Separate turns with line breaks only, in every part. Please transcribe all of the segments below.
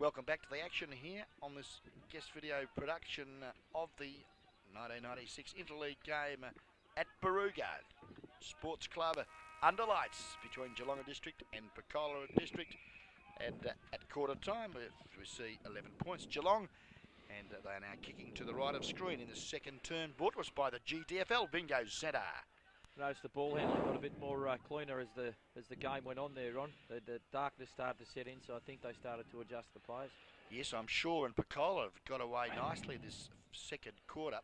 Welcome back to the action here on this guest video production of the 1996 Interleague game at Baruga Sports Club underlights between Geelong District and Picola District. And at quarter time, we see 11 points Geelong, and they are now kicking to the right of screen in the second turn, brought to us by the DFL Bingo Centre.
Noticed the ball handling got a bit more cleaner as the game went on there, Ron. The darkness started to set in, so I think they started to adjust the players.
Yes, I'm sure, and Picola have got away nicely this second quarter.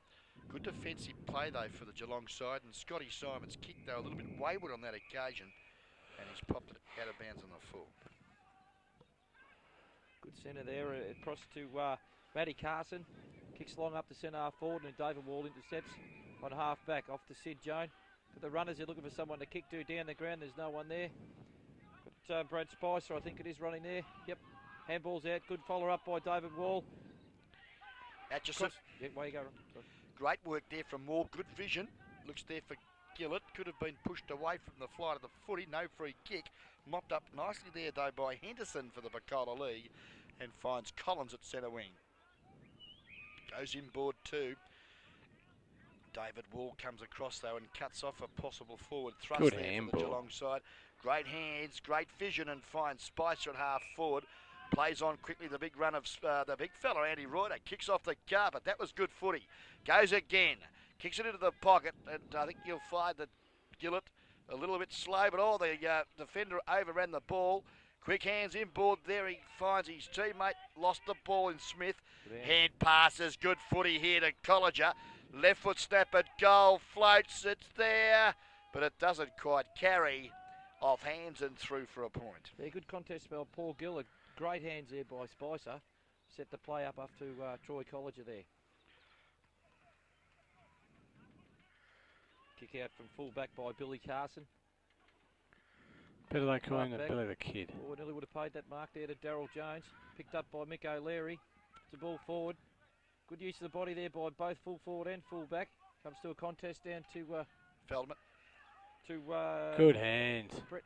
Good defensive play, though, for the Geelong side, and Scotty Simon's kick, though, a little bit wayward on that occasion, and he's popped it out of bounds on the full.
Good centre there, across to Matty Carson. Kicks long up the centre half forward, and David Wall intercepts on half back off to Sid Joan. But the runners are looking for someone to kick to down the ground. There's no one there. Got Brad Spicer, I think it is, running there. Yep, handball's out. Good follow up by David Wall.
Atchison.
Yep, way you go, Ron. Sorry.
Great work there from Wall. Good vision. Looks there for Gillett. Could have been pushed away from the flight of the footy. No free kick. Mopped up nicely there, though, by Henderson for the Picola League, and finds Collins at centre wing. Goes inboard too. David Wall comes across, though, and cuts off a possible forward thrust there for the Geelong side. Great hands, great vision, and finds Spicer at half forward. Plays on quickly the big run of the big fella, Andy Reuter. Kicks off the carpet. That was good footy. Goes again. Kicks it into the pocket, and I think you'll find that Gillett a little bit slow, but the defender overran the ball. Quick hands inboard there. He finds his teammate. Lost the ball in Smith. Hand passes. Good footy here to Colliger. Left foot snap at goal. Floats. It's there, but it doesn't quite carry. Off hands and through for a point.
Yeah, good contest spell. Paul Gillett. Great hands there by Spicer. Set the play up to Troy Colliger there. Kick out from full back by Billy Carson.
Better they call him the Billy the Kid.
Oh, nearly would have paid that mark there to Daryl Jones. Picked up by Mick O'Leary. It's a ball forward. Good use of the body there by both full forward and full back. Comes to a contest down to
Feldman.
Good hands.
Brett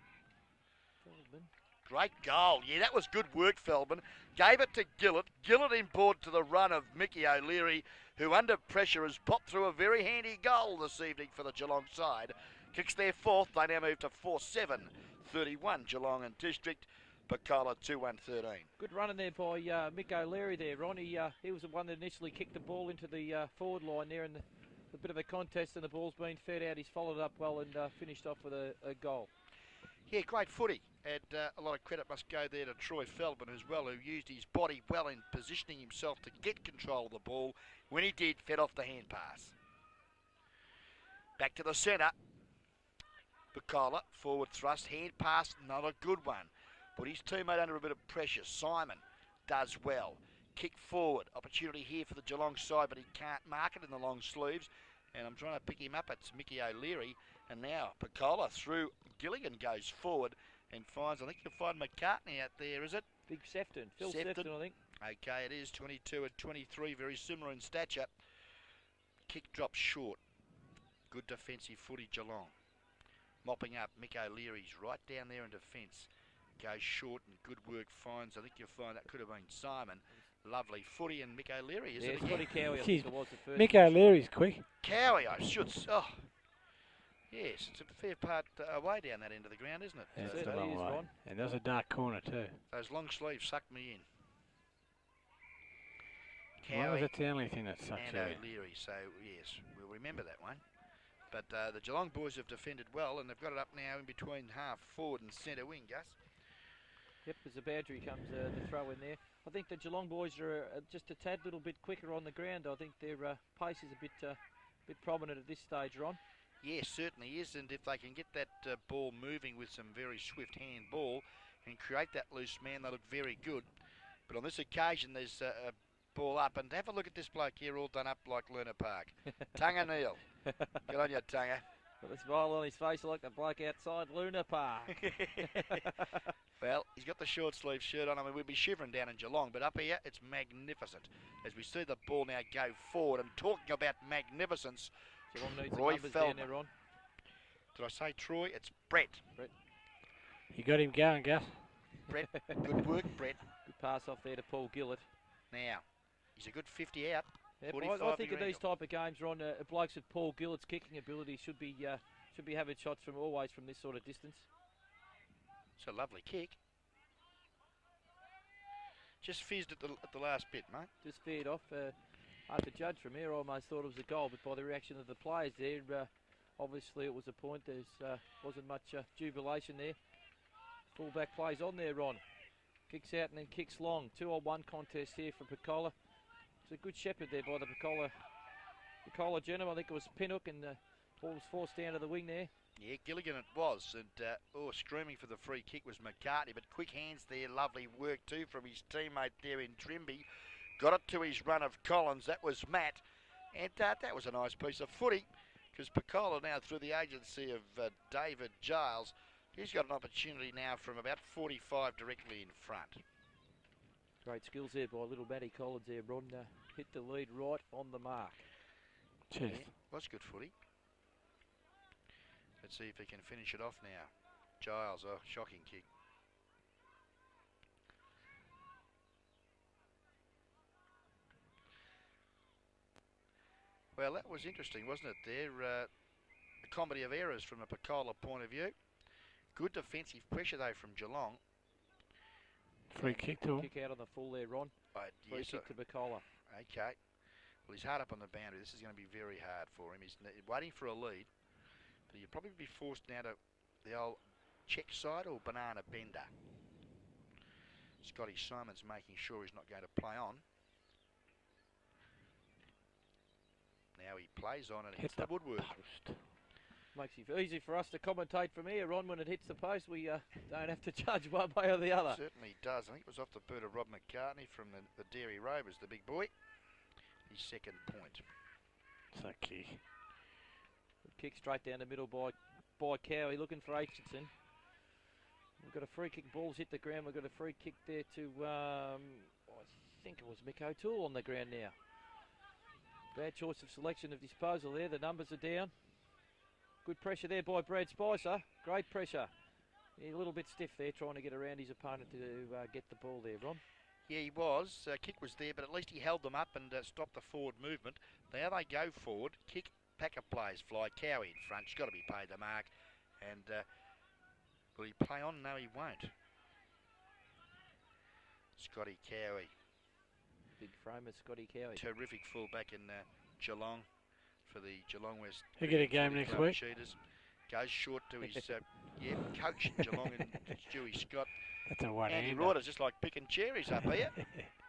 Feldman.
Great goal. Yeah, that was good work, Feldman. Gave it to Gillett. Gillett inboard to the run of Mickey O'Leary, who under pressure has popped through a very handy goal this evening for the Geelong side. Kicks their fourth. They now move to 4-7. 31 Geelong and District. Picola 2-1-13.
Good running there by Mick O'Leary there, Ron. He was the one that initially kicked the ball into the forward line there, and a bit of a contest, and the ball's been fed out. He's followed up well and finished off with a goal.
Yeah, great footy. And a lot of credit must go there to Troy Feldman as well, who used his body well in positioning himself to get control of the ball. When he did, fed off the hand pass. Back to the centre. Picola, forward thrust, hand pass, not a good one. Put his teammate under a bit of pressure. Simon does well. Kick forward. Opportunity here for the Geelong side, but he can't mark it in the long sleeves. And I'm trying to pick him up. It's Mickey O'Leary. And now Picola through Gilligan goes forward and finds, I think you'll find McCartney out there, is it?
Big Sefton. Phil Sefton, I think.
Okay, it is 22 and 23, very similar in stature. Kick drops short. Good defensive footy, Geelong. Mopping up, Mick O'Leary's right down there in defence. Goes short and good work finds. I think you'll find that could have been Simon. Lovely footy, and Mick O'Leary, is it again?
Scotty Cowie, I think it was the first.
Mick O'Leary's quick.
Cowie, I should... Oh. Yes, it's a fair part away down that end of the ground, isn't it?
Yeah, it's a long way. And there's a dark corner too.
Those long sleeves sucked me in.
Cowie, that's the only thing that sucks
and O'Leary, so yes, we'll remember that one. But the Geelong boys have defended well, and they've got it up now in between half forward and centre wing, Gus.
Yep, as the boundary comes the throw in there. I think the Geelong boys are just a tad little bit quicker on the ground. I think their pace is a bit prominent at this stage, Ron.
Yes, certainly is, and if they can get that ball moving with some very swift hand ball and create that loose man, they look very good. But on this occasion, there's a ball up, and have a look at this bloke here, all done up like Luna Park. Tunga Neal. Good on you, Tunga.
Got a smile on his face like the bloke outside Luna Park.
Well, he's got the short sleeve shirt on. I mean, we'd be shivering down in Geelong, but up here, it's magnificent. As we see the ball now go forward, and talking about magnificence, Roy Feldman.
There, Ron.
Did I say Troy? It's Brett.
You got him going, Gus.
Brett, good work, Brett.
Good pass off there to Paul Gillett.
Now, he's a good 50 out.
Yep,
45
I think of
degree
these type of games, Ron, blokes with Paul Gillett's kicking ability should be having shots from always from this sort of distance.
It's a lovely kick. Just fizzed at the last bit, mate.
Just veered off. Hard to judge from here. I almost thought it was a goal, but by the reaction of the players there, obviously it was a point. There wasn't much jubilation there. Fullback plays on there, Ron. Kicks out and then kicks long. 2-on-1 contest here for Picola. It's a good shepherd there by the Picola gentleman. I think it was Pinnock, and ball was forced down to the wing there.
Yeah, Gilligan it was, and screaming for the free kick was McCartney, but quick hands there, lovely work too from his teammate there in Trimby. Got it to his run of Collins, that was Matt, and that was a nice piece of footy, because Picola now through the agency of David Giles, he's got an opportunity now from about 45 directly in front.
Great skills there by little Matty Collins there, Ron. Hit the lead right on the mark.
Cheers.
Yeah, was good footy. Let's see if he can finish it off now. Giles, oh, shocking kick. Well, that was interesting, wasn't it there? A comedy of errors from a Picola point of view. Good defensive pressure, though, from Geelong.
Free kick to him.
Kick out on the full there, Ron. Free
Yes,
kick to Picola.
okay. Well, he's hard up on the boundary. This is going to be very hard for him. He's waiting for a lead. But he'll probably be forced now to the old check side or banana bender. Scotty Simon's making sure he's not going to play on. Now he plays on and hits the woodwork.
Post.
Makes it easy for us to commentate from here, Ron. When it hits the post, we don't have to judge one way or the other.
Certainly does. I think it was off the boot of Rob McCartney from the Dairy Rovers, the big boy. His second point.
It's a kick.
Kick straight down the middle by Cowie, looking for Aitchison. We've got a free kick. Ball's hit the ground. We've got a free kick there to, I think it was Mick O'Toole on the ground now. Bad choice of selection of disposal there. The numbers are down. Good pressure there by Brad Spicer. Great pressure. He's a little bit stiff there, trying to get around his opponent to get the ball there, Ron.
Yeah, he was. Kick was there, but at least he held them up and stopped the forward movement. Now they go forward. Kick, packer plays fly. Cowie in front. He's got to be paid the mark. And will he play on? No, he won't. Scotty Cowie.
Big framer, Scotty Cowie.
Terrific fullback in Geelong for the Geelong West.
He'll get a game next week.
Cheaters. Goes short to his coach in Geelong and Stewie Scott.
That's a
Andy
one-hander.
Reuter's just like picking cherries up here.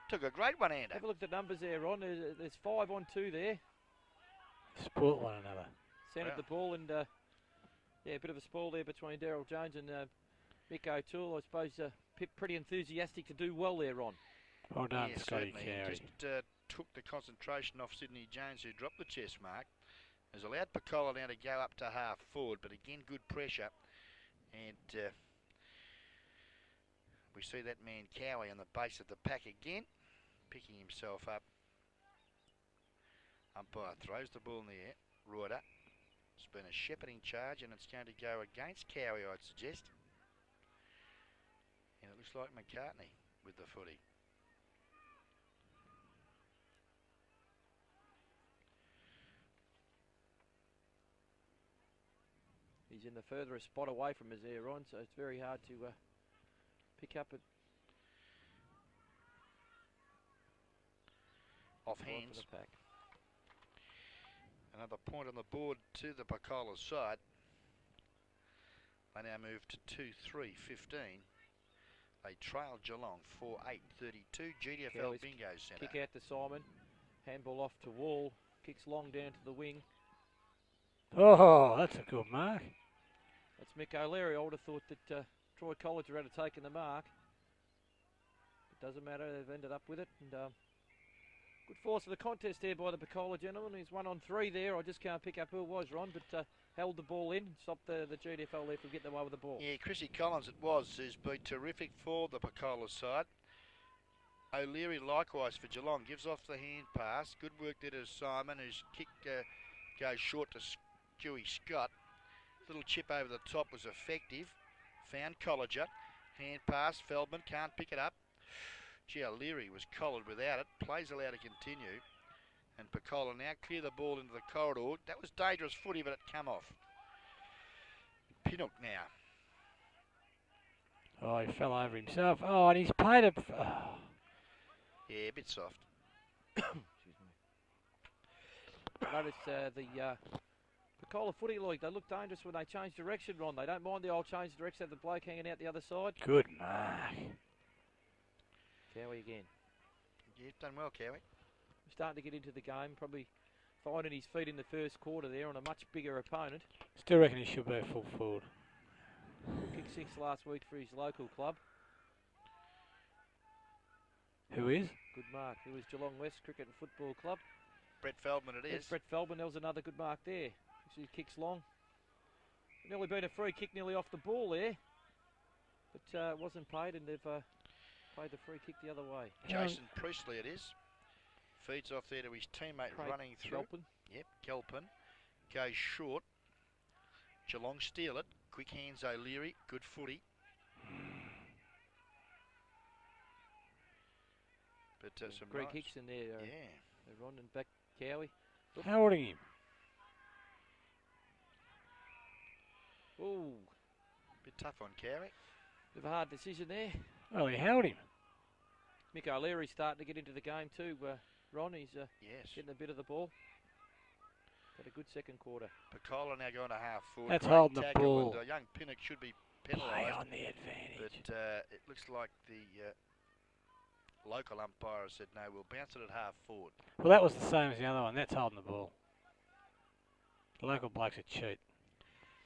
Took a great one-hander.
Have a look at the numbers there, Ron. There's 5 on 2 there.
Support one another.
Centred the ball and, a bit of a spoil there between Daryl Jones and Mick O'Toole. I suppose pretty enthusiastic to do well there, Ron.
Well done,
Yeah,
Scotty
certainly.
Carey.
Just took the concentration off Sydney Jones, who dropped the chest mark. Has allowed Picola now to go up to half forward, but again, good pressure. And we see that man Cowie on the base of the pack again, picking himself up. Umpire throws the ball in the air. Reuter. It's been a shepherding charge, and it's going to go against Cowie, I'd suggest. And it looks like McCartney with the footy.
He's in the furthest spot away from us there, Ron, so it's very hard to pick up it.
Off hands. Another point on the board to the Picola side. They now move to 2-3-15. They trail Geelong 4-8-32. GDFL
Cowie's
Bingo Centre.
Kick out to Simon. Handball off to Wall. Kicks long down to the wing.
Oh, that's a good mark.
That's Mick O'Leary. I would have thought that Troy Colliger had taken the mark. It doesn't matter. They've ended up with it. And good force of the contest there by the Picola gentleman. He's 1 on 3 there. I just can't pick up who it was, Ron, but held the ball in, stopped the GDFL there from getting away with the ball.
Yeah, Chrissy Collins it was, who's been terrific for the Picola side. O'Leary likewise for Geelong. Gives off the hand pass. Good work there to Simon, whose kick goes short to Stewie Scott. Little chip over the top was effective. Found Colliger. Hand pass. Feldman can't pick it up. Gee, O'Leary was collared without it. Plays allowed to continue. And Picola now clear the ball into the corridor. That was dangerous footy, but it come off. Pinnock now.
Oh, he fell over himself. Oh, and he's paid it. Oh.
Yeah, a bit soft.
Excuse me. Notice the Picola Footy League, they look dangerous when they change direction, Ron. They don't mind the old change direction, have the bloke hanging out the other side.
Good mark.
Cowie again.
Yeah, done well, Cowie.
Starting to get into the game, probably finding his feet in the first quarter there on a much bigger opponent.
Still reckon he should be a full forward.
Kicked 6 last week for his local club.
Who is?
Good mark. It was Geelong West Cricket and Football Club.
Brett Feldman it is.
Yes, Brett Feldman, there was another good mark there. He kicks long. Nearly been a free kick nearly off the ball there. But wasn't paid, and they've played the free kick the other way.
Jason Priestley it is. Feeds off there to his teammate
Craig
running through.
Galpin.
Yep, Galpin. Goes short. Geelong steal it. Quick hands O'Leary. Good footy. But some
Greg
nice.
Hicks in there.
Yeah.
Ron and back Cowie.
Holding him.
Ooh,
Bit tough on Cowie.
bit of a hard decision there.
Well, he held him.
Mick O'Leary's starting to get into the game too. Ron, he's
Yes.
getting a bit of the ball. Had a good second quarter.
Picola now going to half forward.
That's
Great
holding the
tackle,
ball.
and young Pinnock should be
Play
penalised.
on the advantage.
But it looks like the local umpire said no, we'll bounce it at half forward.
Well, that was the same as the other one. That's holding the ball. The local bloke's a cheat.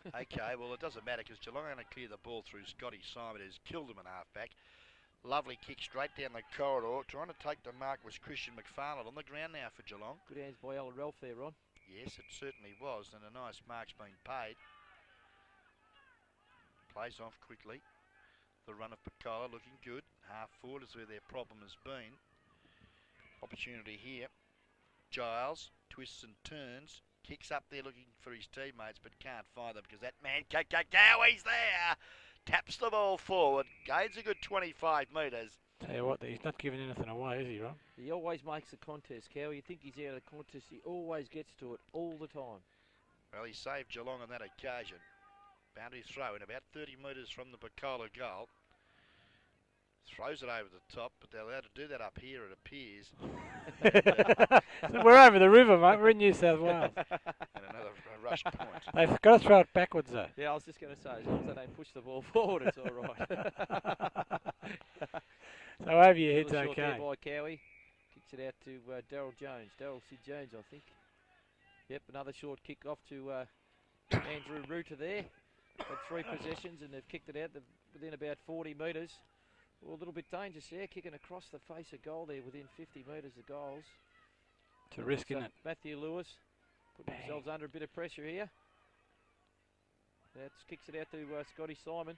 Okay, well it doesn't matter because Geelong are going to clear the ball through Scotty Simon, who's killed him in half-back. Lovely kick straight down the corridor. Trying to take the mark was Christian McFarland on the ground now for Geelong.
Good hands by Alan Ralph there, Ron.
Yes, it certainly was, and a nice mark's been paid. Plays off quickly. The run of Picola looking good. Half forward is where their problem has been. Opportunity here. Giles twists and turns. Kicks up there looking for his teammates, but can't find them because that man, Cowie's there. Taps the ball forward. Gains a good 25 metres.
Tell you what, he's not giving anything away, is he, Ron?
He always makes the contest, Cowie. You think he's out of the contest, he always gets to it all the time.
Well, he saved Geelong on that occasion. Boundary throw in about 30 metres from the Picola goal. Throws it over the top, but they're allowed to do that up here, it appears.
We're over the river, mate. We're in New South Wales.
And another rush point.
They've got to throw it backwards, though.
Yeah, I was just going to say, as long as they don't push the ball forward, it's all right.
So over your head's
Little short
okay.
there by Cowie. Kicks it out to Daryl Jones. Daryl Sid Jones, I think. Yep, another short kick off to Andrew Reuter there. Had 3 possessions and they've kicked it out within about 40 metres. Well, a little bit dangerous there, kicking across the face of goal there within 50 metres of goals.
It's a risk, isn't it?
Matthew Lewis putting themselves under a bit of pressure here. That kicks it out to Scotty Simon.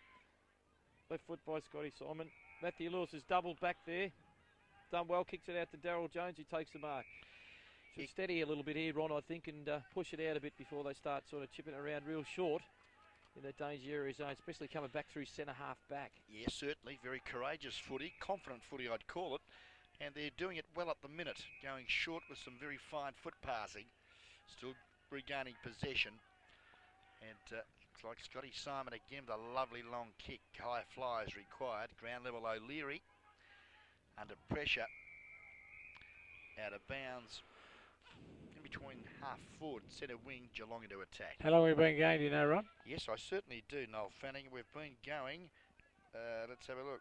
Left foot by Scotty Simon. Matthew Lewis has doubled back there. Done well, kicks it out to Daryl Jones who takes the mark. Should steady a little bit here, Ron, I think, and push it out a bit before they start sort of chipping around real short in the danger area zone, especially coming back through centre half back.
Yes, certainly. Very courageous footy. Confident footy, I'd call it. And they're doing it well at the minute. Going short with some very fine foot passing. Still regaining possession. And looks like Scotty Simon again with a lovely long kick. High fly is required. Ground level O'Leary. Under pressure. Out of bounds. In between half forward, centre wing, Geelong into attack.
How long have we been going, do you know, Ron?
Yes, I certainly do, Noel Fanning. We've been going, let's have a look,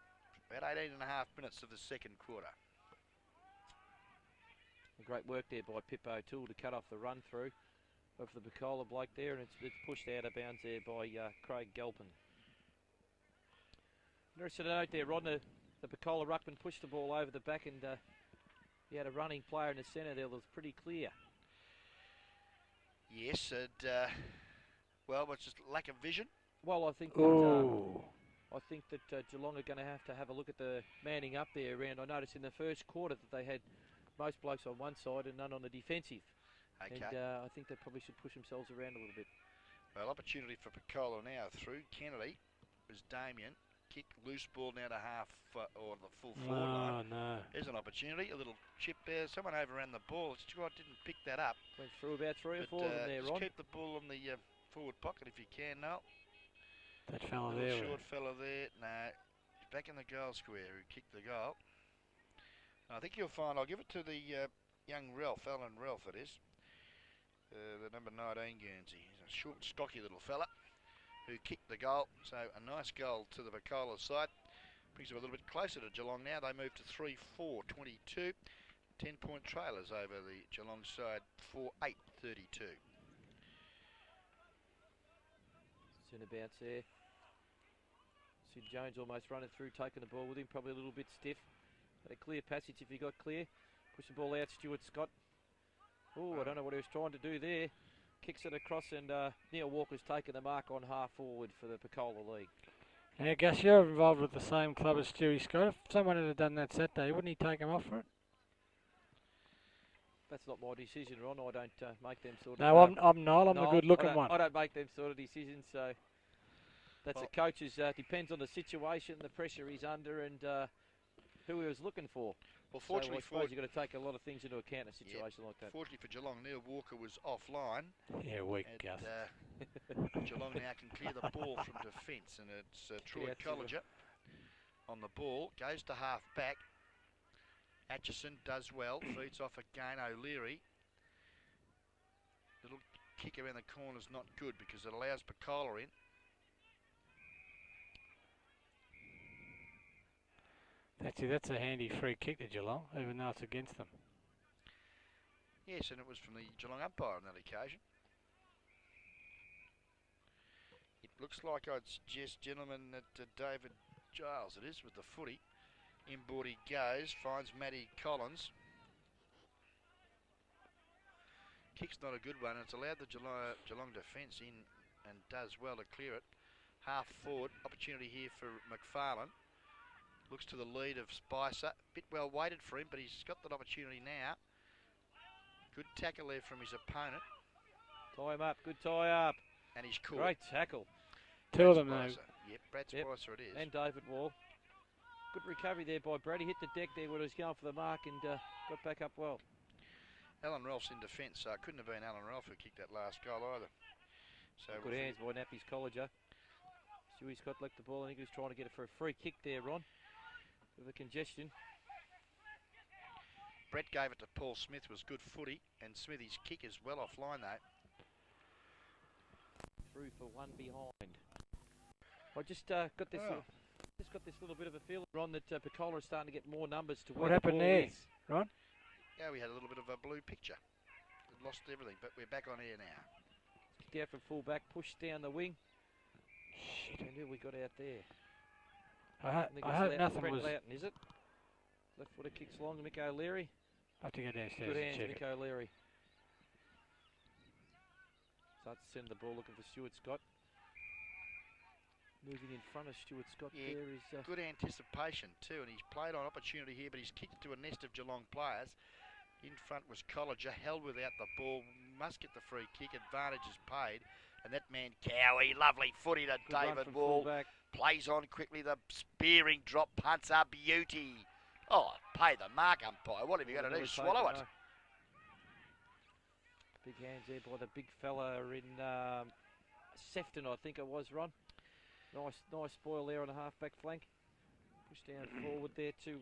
about 18 and a half minutes of the second quarter.
Great work there by Pip O'Toole to cut off the run through of the Picola bloke there, and it's pushed out of bounds there by Craig Galpin. Interesting to note there, Ron, the Picola ruckman pushed the ball over the back, and he had a running player in the centre there that was pretty clear.
Yes, and well, it's just lack of vision.
Well, I think that Geelong are going to have a look at the manning up there around. I noticed in the first quarter that they had most blokes on one side and none on the defensive.
Okay.
And I think they probably should push themselves around a little bit.
Well, opportunity for Picola now through. Kennedy was Damien. kick. Loose ball now to half or the full forward line.
Oh, no.
There's an opportunity. A little chip there. Someone overran the ball. Stuart didn't pick that up.
Went through about 3 or 4 of them there,
just
Ron.
keep the ball on the forward pocket if you can, Noel.
That fella
Little
there.
short fella there. No, he's back in the goal square who kicked the goal. I think you'll find, I'll give it to the young Ralph, Alan Ralph it is. The number 19 Guernsey. He's a short, stocky little fella who kicked the goal. So a nice goal to the Picola side. Brings them a little bit closer to Geelong now. They move to 3-4, 22. 10-point trailers over the Geelong side, 4-8, 32.
Centre bounce there. Sid Jones almost running through, taking the ball with him, probably a little bit stiff. But a clear passage if he got clear. Push the ball out, Stuart Scott. Oh, I don't know what he was trying to do there. Kicks it across and Neil Walker's taken the mark on half forward for the Picola League.
Yeah, Gus, you're involved with the same club as Stewie Scott. If someone had done that Saturday, wouldn't he take him off for it?
That's not my decision, Ron. I don't make them sort of...
No, I'm Noel. I'm the good-looking one.
I don't make them sort of decisions, so... That's the coach's... depends on the situation, the pressure he's under and who he was looking for.
Well, fortunately,
I suppose you've got to take a lot of things into account in a situation like that.
Fortunately for Geelong, Neil Walker was offline.
Yeah, weak, Gus.
Geelong now can clear the ball from defence, and it's Troy Colliger on the ball. Goes to half back. Atchison does well, feeds off again O'Leary. Little kick around the corner's not good because it allows Picola in.
That's a handy free kick to Geelong, even though it's against them.
Yes, and it was from the Geelong umpire on that occasion. It looks like I'd suggest, gentlemen, that David Giles it is with the footy. Inboard he goes, finds Matty Collins. Kick's not a good one. It's allowed the Geelong defence in and does well to clear it. Half forward, opportunity here for McFarlane. Looks to the lead of Spicer. Bit well weighted for him, but he's got that opportunity now. Good tackle there from his opponent.
Tie him up, good tie up.
And he's caught.
Great tackle.
Two of them though.
Yep, Brad Spicer it is.
And David Wall. Good recovery there by Brad. He hit the deck there when he was going for the mark and got back up well.
Alan Ralph's in defence, so it couldn't have been Alan Ralph who kicked that last goal either. So
good hands by Nappy's Colliger. Stewie Scott left the ball. I think he was trying to get it for a free kick there, Ron. With the congestion.
Brett gave it to Paul Smith, was good footy, and Smithy's kick is well offline though.
Through for one behind. I just got this. Just got this little bit of a feeling, Ron, that Picola is starting to get more numbers to
what happened there, Ron?
Yeah, we had a little bit of a blue picture. We've lost everything, but we're back on air now.
Kicked out from full back, pushed down the wing. Shit, and who we got out there?
I hope nothing
Brett
was...
Loughton, is it? Left footer kicks long to Mick O'Leary.
I have to go downstairs.
Good hands,
and
Mick O'Leary. Starts to send the ball looking for Stuart Scott. Moving in front of Stuart Scott there is...
good anticipation too, and he's played on opportunity here, but he's kicked to a nest of Geelong players. In front was Colliger, held without the ball, must get the free kick, advantage is paid. And that man, Cowie, lovely footy to David Wall. Plays on quickly, the spearing drop punts are beauty. Oh, pay the mark, umpire. What have you got to do? Swallow it.
Big hands there by the big fella in Sefton, I think it was, Ron. Nice spoil there on the half-back flank. Pushed down forward there to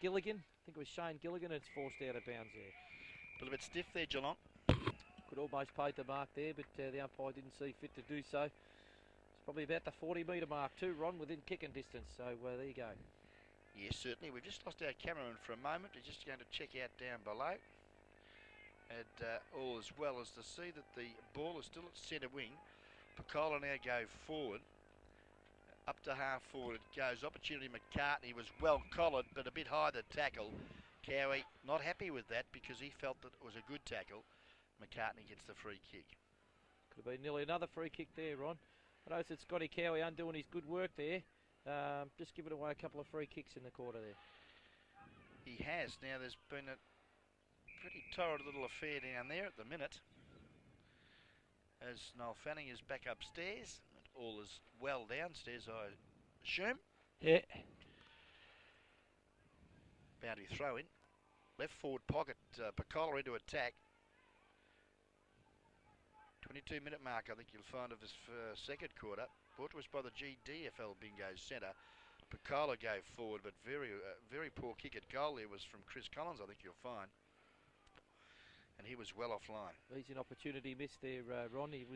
Gilligan. I think it was Shane Gilligan, and it's forced out of bounds there.
A little bit stiff there, Geelong.
Could almost paid the mark there, but the umpire didn't see fit to do so. It's probably about the 40-metre mark too, Ron, within kicking distance. So there you go.
Yes, certainly. We've just lost our cameraman for a moment. We're just going to check out down below. And all as well as to see that the ball is still at centre wing. Picola now go forward. Up to half forward it goes. Opportunity McCartney was well collared, but a bit high the tackle. Cowie not happy with that because he felt that it was a good tackle. McCartney gets the free kick.
Could have been nearly another free kick there, Ron. I noticed it's Scotty Cowie undoing his good work there. Just giving away a couple of free kicks in the quarter there.
He has. Now there's been a pretty torrid little affair down there at the minute. As Noel Fanning is back upstairs. All is well downstairs, I assume.
Yeah.
Boundary throw in. Left forward pocket, Picola into attack. 22-minute mark, I think you'll find, of this second quarter. Brought to us by the DFL Bingo Centre. Picola gave forward, but very poor kick at goal there was from Chris Collins, I think you'll find. And he was well offline.
Easy an opportunity missed there, Ron. He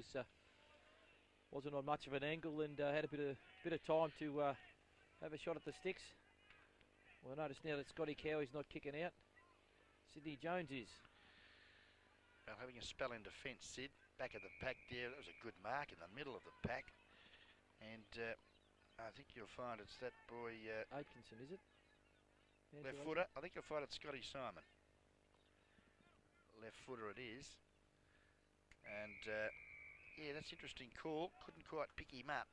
wasn't on much of an angle and had a bit of time to have a shot at the sticks. Well, notice now that Scotty Cowie's not kicking out. Sydney Jones is.
Well, having a spell in defence, Sid. Back of the pack there. That was a good mark in the middle of the pack. And I think you'll find it's that boy...
Atkinson, is it?
Left footer. I think you'll find it's Scotty Simon. Left footer it is. And yeah, that's interesting call. Couldn't quite pick him up.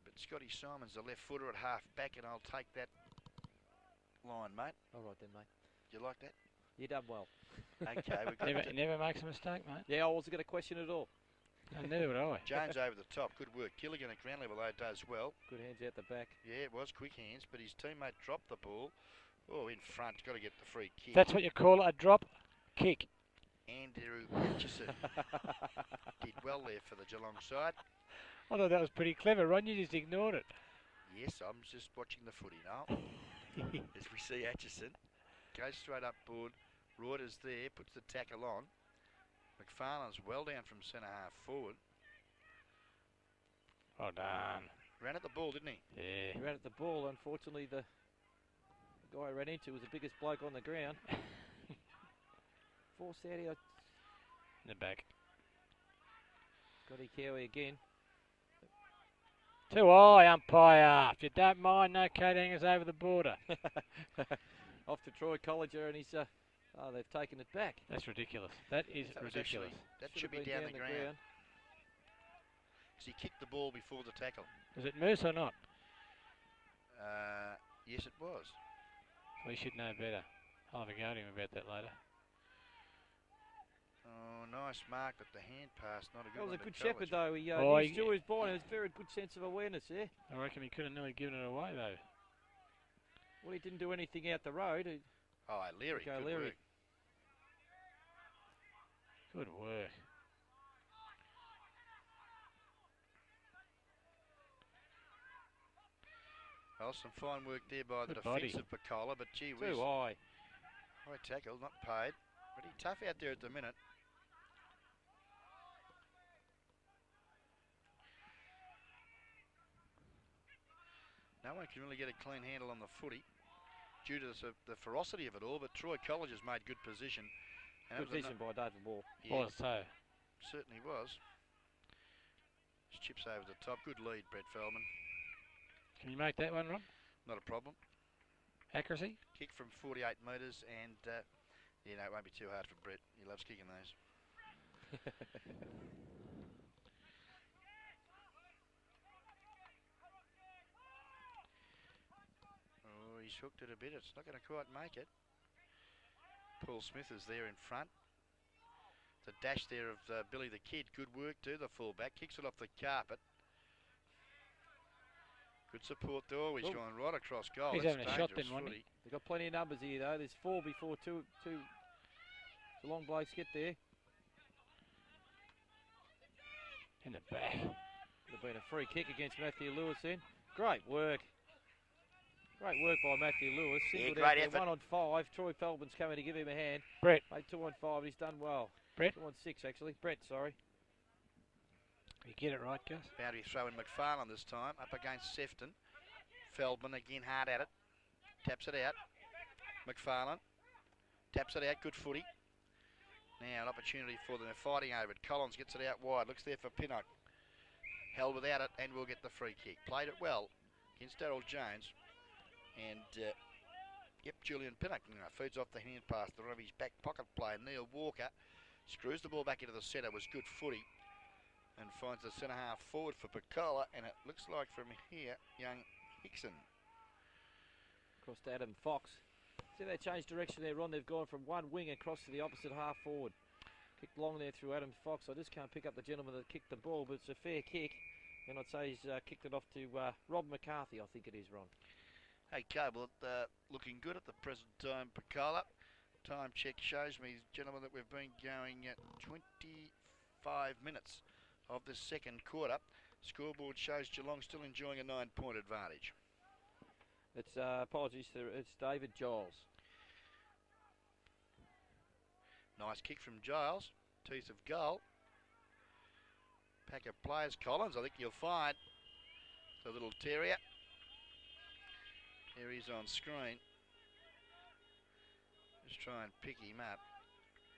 But Scotty Simon's the left footer at half back, and I'll take that line, mate.
All right then, mate.
You like that?
You done well.
Okay, we've got
never makes a mistake, mate.
Yeah, I wasn't going to question it at all.
Neither would I.
Jones over the top. Good work. Gilligan at ground level, though, does well.
Good hands out the back.
Yeah, it was quick hands, but his teammate dropped the ball. Oh, in front. Got to get the free kick.
That's what you call a drop kick.
Andrew Hutchison did well there for the Geelong side.
I thought that was pretty clever, Ron. You just ignored it.
Yes, I'm just watching the footy now. As we see Atchison goes straight up board. Reuters there, puts the tackle on. McFarlane's well down from centre half forward.
Well done.
Ran at the ball, didn't he?
Yeah.
He ran at the ball. Unfortunately, the guy I ran into was the biggest bloke on the ground. Forced out here.
In the back.
Scotty Cowie again.
Too high, umpire. If you don't mind, no coat hangers over the border.
Off to Troy Colliger, and he's... oh, they've taken it back.
That's ridiculous. That is ridiculous.
That should be down the ground. Because he kicked the ball before the tackle.
Was it Moose or not?
Yes, it was.
We should know better. I'll have a go at him about that later.
Oh, nice mark, but the hand pass, not a good
That
one.
was a good
to
shepherd,
College.
though. He knew his ball, and there's very good sense of awareness there.
I reckon he could have nearly given it away, though.
Well, he didn't do anything out the road.
Oh, Leary.
Okay,
Good
Leary.
work.
Good work.
Well, some fine work there by the
Good body.
defensive Picola, but gee whiz.
Too high.
High tackle, not paid. Pretty tough out there at the minute. No one can really get a clean handle on the footy due to the ferocity of it all, but Troy College has made good position. And
Good vision by David Moore.
Was so.
Certainly was. Just chips over the top. Good lead, Brett Feldman.
Can you make that one, Ron?
Not a problem.
Accuracy?
Kick from 48 metres, and you know, it won't be too hard for Brett. He loves kicking those. Oh, he's hooked it a bit. It's not going to quite make it. Paul Smith is there in front. The dash there of Billy the Kid. Good work too, the fullback. Kicks it off the carpet. Good support though. He's gone right across goal.
He's
That's
having a shot then,
dangerous
wasn't
footy.
They've got plenty of numbers here, though. There's 4 before two Geelong blokes get there.
In the back.
Would have been a free kick against Matthew Lewis then. Great work. Great work by Matthew Lewis. Singled
great
out there,
effort.
1 on 5. Troy Feldman's coming to give him a hand.
Brett.
Made 2 on 5. He's done well.
Brett.
2 on 6, actually. Brett, sorry.
You get it right, Gus?
Boundary throw in McFarlane this time. Up against Sefton. Feldman again hard at it. Taps it out. McFarlane. Taps it out. Good footy. Now an opportunity for them. They're fighting over it. Collins gets it out wide. Looks there for Pinnock. Held without it and will get the free kick. Played it well against Darryl Jones. And, yep, Julian Pinnock feeds off the hand pass. The run of his back pocket player, Neil Walker, screws the ball back into the centre. Was good footy. And finds the centre half forward for Picola. And it looks like from here, young Hickson.
Across to Adam Fox. See, they changed direction there, Ron. They've gone from one wing across to the opposite half forward. Kicked long there through Adam Fox. I just can't pick up the gentleman that kicked the ball, but it's a fair kick. And I'd say he's kicked it off to Rob McCarthy, I think it is, Ron.
Okay, well, looking good at the present time, Picola. Time check shows me, gentlemen, that we've been going at 25 minutes of the second quarter. Scoreboard shows Geelong still enjoying a 9-point advantage.
It's apologies to it's David Giles.
Nice kick from Giles. Teeth of goal. Pack of players. Collins, I think you'll find the little terrier. Here he's on screen. Just try and pick him up.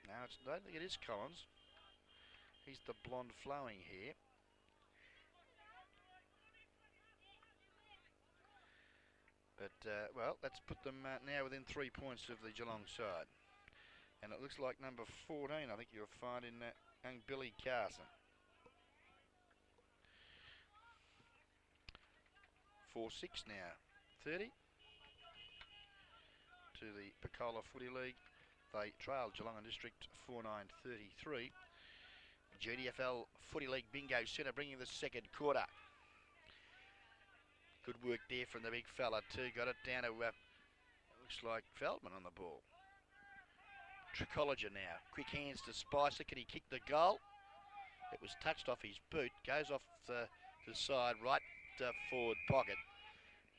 No, I don't think it is Collins. He's the blonde flowing here. But, well, let's put them now within 3 points of the Geelong side. And it looks like number 14, I think you'll find in young Billy Carson. 4-6 now. 30 to the Picola Footy League. They trail Geelong District 49-33. GDFL Footy League Bingo Centre bringing the second quarter. Good work there from the big fella too. Got it down to, looks like Feldman on the ball. Tricologer now. Quick hands to Spicer. Can he kick the goal? It was touched off his boot. Goes off the side, right forward pocket.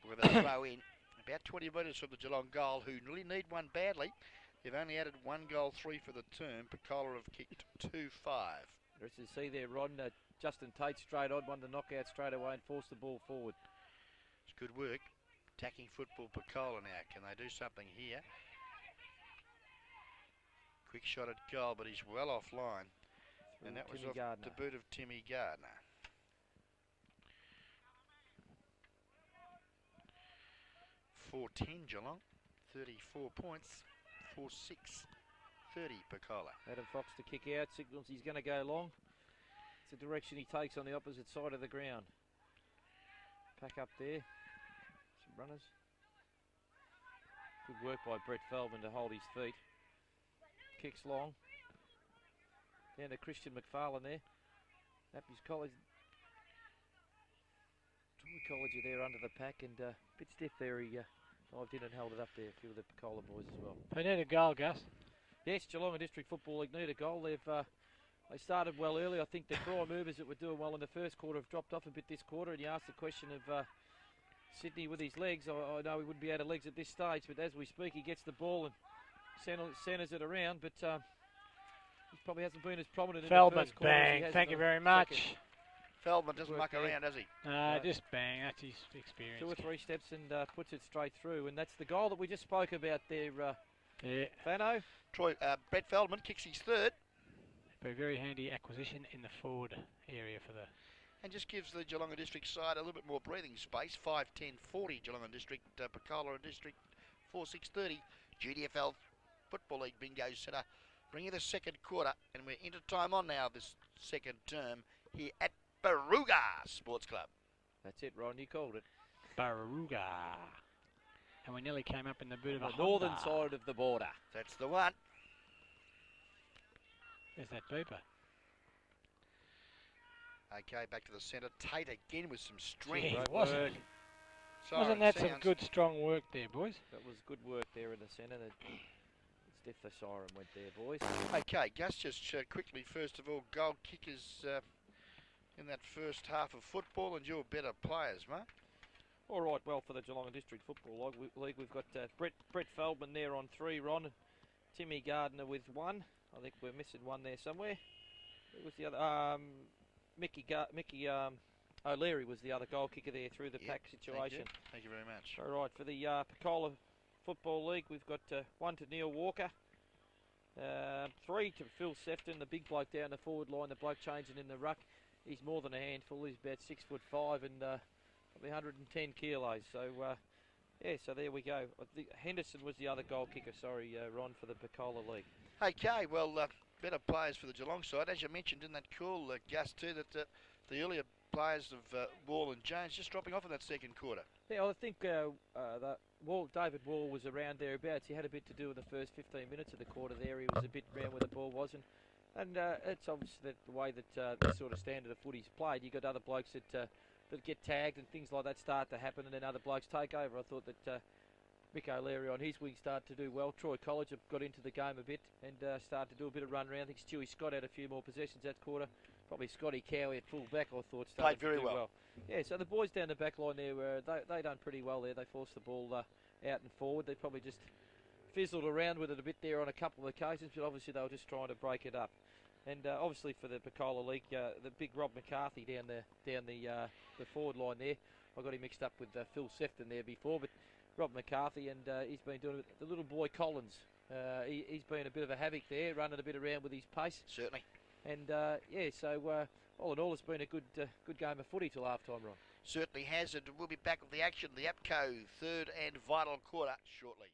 With a throw in. About 20 metres from the Geelong goal, who really need one badly. They've only added 1 goal, 3 for the term. Picola have kicked 2-5.
As you see there, Ron, Justin Tate straight on, won the knockout straight away and forced the ball forward.
It's good work. Attacking football, Picola now. Can they do something here? Quick shot at goal, but he's well offline. And that was off the boot of Timmy Gardner. $4-10 Geelong, 34 points, 4-6, 30 Picola.
Adam Fox to kick out, signals he's going to go long. It's the direction he takes on the opposite side of the ground. Pack up there, some runners. Good work by Brett Feldman to hold his feet. Kicks long. Down to Christian McFarlane there. Nappy's College. College there under the pack and a bit stiff there. He dived in and held it up there. A few of the Picola boys as well.
They need a goal, Gus.
Yes, Geelong District Football League need a goal. They started well early. I think the try movers that were doing well in the first quarter have dropped off a bit this quarter. And you asked the question of Sydney with his legs. I know he wouldn't be out of legs at this stage, but as we speak, he gets the ball and centres it around. But he probably hasn't been as prominent
Feldman,
in the first quarter.
bang. Thank you very much.
Second.
Feldman doesn't muck around, does he?
Just bang. That's his experience.
2 or 3 steps and puts it straight through. And that's the goal that we just spoke about there, Fano.
Brett Feldman kicks his third.
A very handy acquisition in the forward area for the...
And just gives the Geelong District side a little bit more breathing space. 5-10-40 Geelong District, Picola District 4-6-30. GDFL Football League Bingo Centre bringing the second quarter. And we're into time on now this second term here at Baruga Sports Club.
That's it, Ron, you called it.
Baruga. And we nearly came up in the boot of a
northern
Honda.
side of the border.
That's the one.
There's that beeper.
Okay, back to the centre. Tate again with some strength.
Gee, wasn't that some good, strong work there, boys?
That was good work there in the centre. It's if the siren went there, boys.
Okay, Gus, just quickly, first of all, goal kickers in that first half of football, and you're better players, mate.
All right, well, for the Geelong District Football League, we've got Brett Feldman there on 3, Ron, and Timmy Gardner with 1. I think we're missing 1 there somewhere. Who was the other? Mickey O'Leary was the other goal kicker there through the pack situation.
Thank you very much.
All right, for the Picola Football League, we've got 1 to Neil Walker, 3 to Phil Sefton, the big bloke down the forward line, the bloke changing in the ruck. He's more than a handful. He's about 6'5" and probably 110 kilos. So yeah, so there we go. I think Henderson was the other goal kicker. Sorry, Ron, for the Picola League.
Okay, well, better players for the Geelong side. As you mentioned in that call, Gus, too, that the earlier players of Wall and Jones just dropping off in that second quarter.
Yeah, I think David Wall was around thereabouts. He had a bit to do in the first 15 minutes of the quarter there. He was a bit round where the ball was. And And it's obviously the way that this sort of standard of footy's played. You've got other blokes that get tagged and things like that start to happen, and then other blokes take over. I thought that Mick O'Leary on his wing started to do well. Troy College have got into the game a bit and started to do a bit of run around. I think Stewie Scott had a few more possessions that quarter. Probably Scotty Cowie at full back, I thought, started
Played very
to do
well.
Yeah, so the boys down the back line there, they done pretty well there. They forced the ball out and forward. They probably just fizzled around with it a bit there on a couple of occasions, but obviously they were just trying to break it up. And obviously for the Picola League, the big Rob McCarthy down the forward line there. I got him mixed up with Phil Sefton there before, but Rob McCarthy, and he's been doing it. The little boy Collins, he's been a bit of a havoc there, running a bit around with his pace.
Certainly.
And so all in all, it's been a good game of footy till half time, Ron.
Certainly has, and we'll be back with the action, the APCO third and vital quarter shortly.